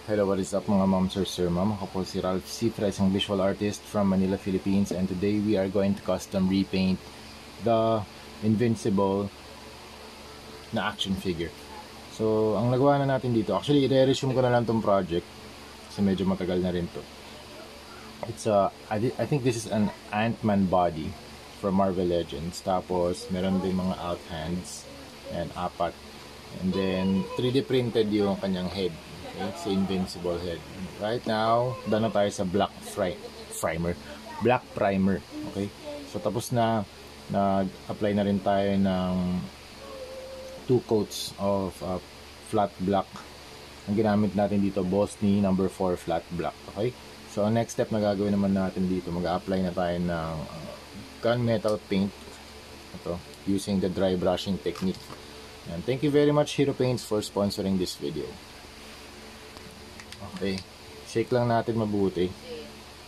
Hello, what is up mga moms or sir ma'am? Ako po si Ralph Cifra, isang visual artist from Manila, Philippines, and today we are going to custom repaint the Invincible na action figure. So, ang nagawa na natin dito, actually i-resume ko na lang tong project kasi medyo matagal na rin to. It's I think this is an Ant-Man body from Marvel Legends. Tapos, meron din mga out hands and apat. And then, 3D printed yung kanyang head. It's Invincible head. Right now, done na tayo sa black primer. Okay? So, tapos na, nag-apply na rin tayo ng 2 coats of flat black. Ang ginamit natin dito, Bosny number 4 flat black. Okay? So, ang next step na gagawin naman natin dito, mag-apply na tayo ng gunmetal paint. Ito, using the dry brushing technique. And thank you very much, Hero Paints, for sponsoring this video. Okay, shake lang natin mabuti.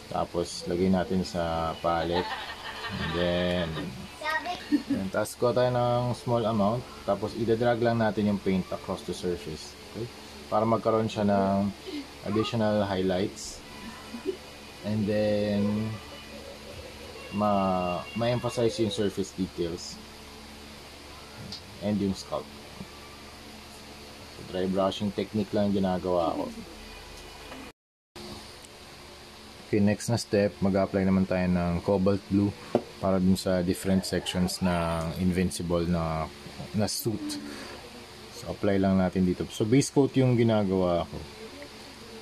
Tapos, lagay natin sa palette. And then, task ko tayo ng small amount. Tapos, idadrag lang natin yung paint across the surface. Okay? Para magkaroon siya ng additional highlights. And then, ma-emphasize yung surface details. And yung sculpt. So, dry brushing technique lang ginagawa ko. Okay, next na step, mag-apply naman tayo ng cobalt blue para dun sa different sections ng Invincible na suit. So, apply lang natin dito. So, base coat yung ginagawa ko.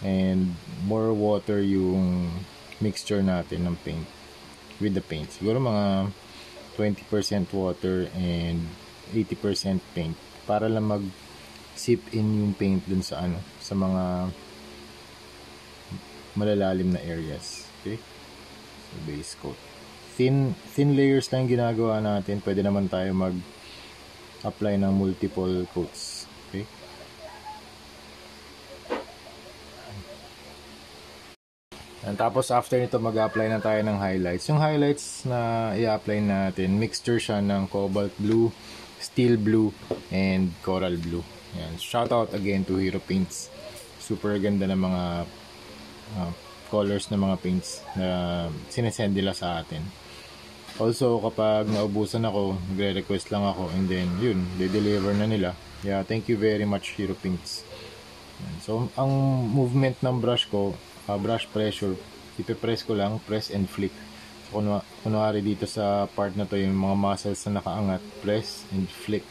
And more water yung mixture natin ng paint with the paint. Siguro mga 20% water and 80% paint para lang mag-sip in yung paint dun sa sa mga malalalim na areas. Okay? So, base coat. Thin layers lang ginagawa natin. Pwede naman tayo mag-apply ng multiple coats. Okay? And tapos after nito mag-apply na tayo ng highlights. Yung highlights na i-apply natin, mixture siya ng cobalt blue, steel blue, and coral blue. Yan. Shout out again to Hero Paints. Super ganda ng mga colors ng mga paints na sinesend nila sa atin. Also, kapag naubusan ako, nagre-request lang ako, and then yun, de-deliver na nila. Yeah, thank you very much, Hero Paints. So, ang movement ng brush ko, brush pressure, ipipress ko lang, press and flick. So, kunwari dito sa part na to, yung mga muscles na nakaangat, press and flick.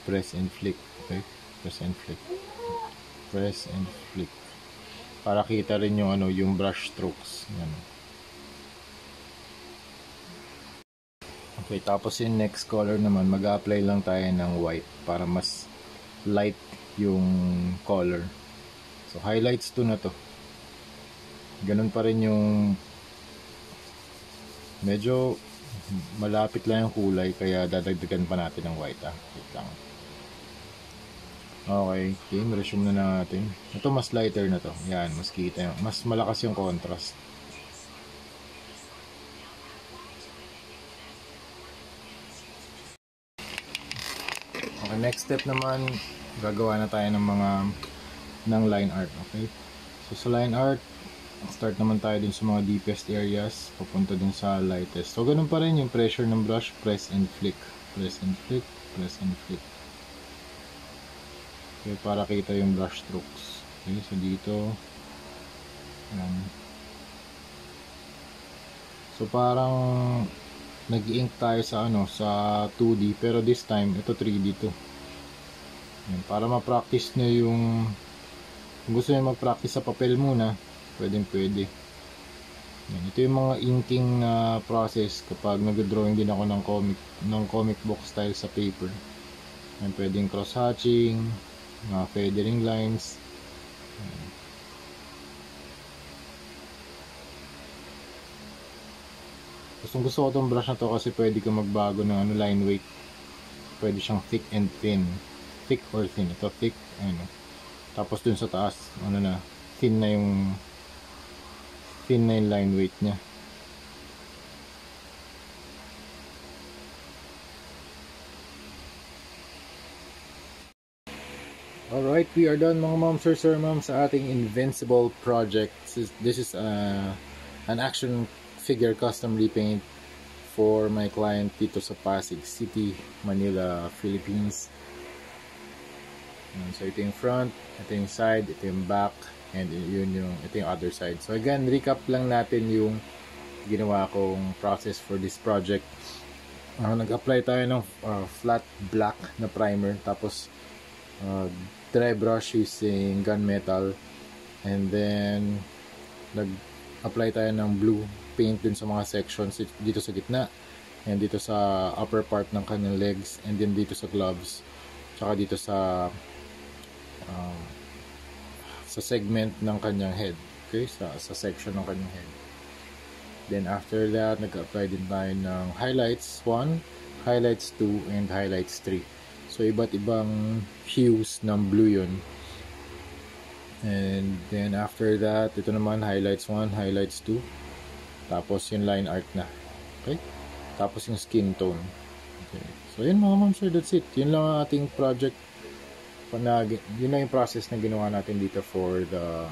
Press and flick. Okay? Press and flick. Press and flick. Para kita rin yung yung brush strokes. Yan. Okay, tapos yung next color naman, mag-apply lang tayo ng white para mas light yung color. So, highlights to na to. Ganun pa rin yung medyo malapit lang yung kulay, kaya dadagdagan pa natin ng white. Wait lang. Okay, resume na natin. Ito mas lighter na to. Yan, mas kita. Mas malakas yung contrast. Okay, next step naman, gagawa na tayo ng line art. Okay? So sa line art, start naman tayo dun sa mga deepest areas, papunta dun sa lightest. So ganun pa rin yung pressure ng brush, press and flick. Press and flick, press and flick. Okay, para kita yung brush strokes. Okay, so dito. So parang nag-ink tayo sa sa 2D, pero this time ito 3D to. Yan, para ma-practice nyo yung kung gusto nyo mag-practice sa papel muna, pwede. Yan, ito yung mga inking process kapag nag-drawing din ako ng comic book style sa paper. Yan, pwedeng cross-hatching, mga feathering lines. Gusto ko itong brush na to kasi pwede ka magbago ng line weight. Pwede siyang thick and thin. Thick or thin. Ito thick. Tapos dun sa taas, thin na yung line weight niya. Alright, we are done mga moms or sir moms sa ating Invincible project. This is an action figure custom repaint for my client dito sa Pasig City, Manila, Philippines. So ito yung front, ito yung side, ito yung back, and ito yung other side. So again, recap lang natin yung ginawa kong process for this project. Nag-apply tayo ng flat black na primer, tapos dry brush using gunmetal, and then nag-apply tayo ng blue paint dun sa mga sections dito sa gitna, and dito sa upper part ng kanyang legs, and then dito sa gloves, tsaka dito sa segment ng kanyang head, okay, sa section ng kanyang head. Then after that, nag-apply din tayo ng highlights 1, highlights 2, and highlights 3. So iba't ibang hues ng blue yun. And then after that, ito naman highlights 1, highlights 2. Tapos yung line art na. Okay? Tapos yung skin tone. Okay. So yun mga ma'am sir, that's it. Yun lang ang ating project. Yun lang yung process na ginawa natin dito for the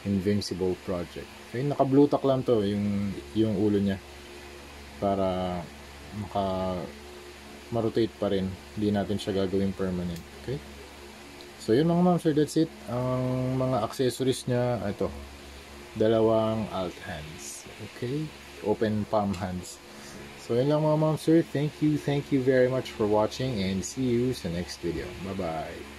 Invincible project. Okay, naka-blue tack lang to yung ulo niya para ma-rotate pa rin, hindi natin siya gagawin permanent. Okay, so yun mga ma'am sir, that's it. Ang mga accessories niya, ito, dalawang alt hands, okay, open palm hands. So yun lang mga ma'am sir, thank you very much for watching, and see you sa next video. Bye bye.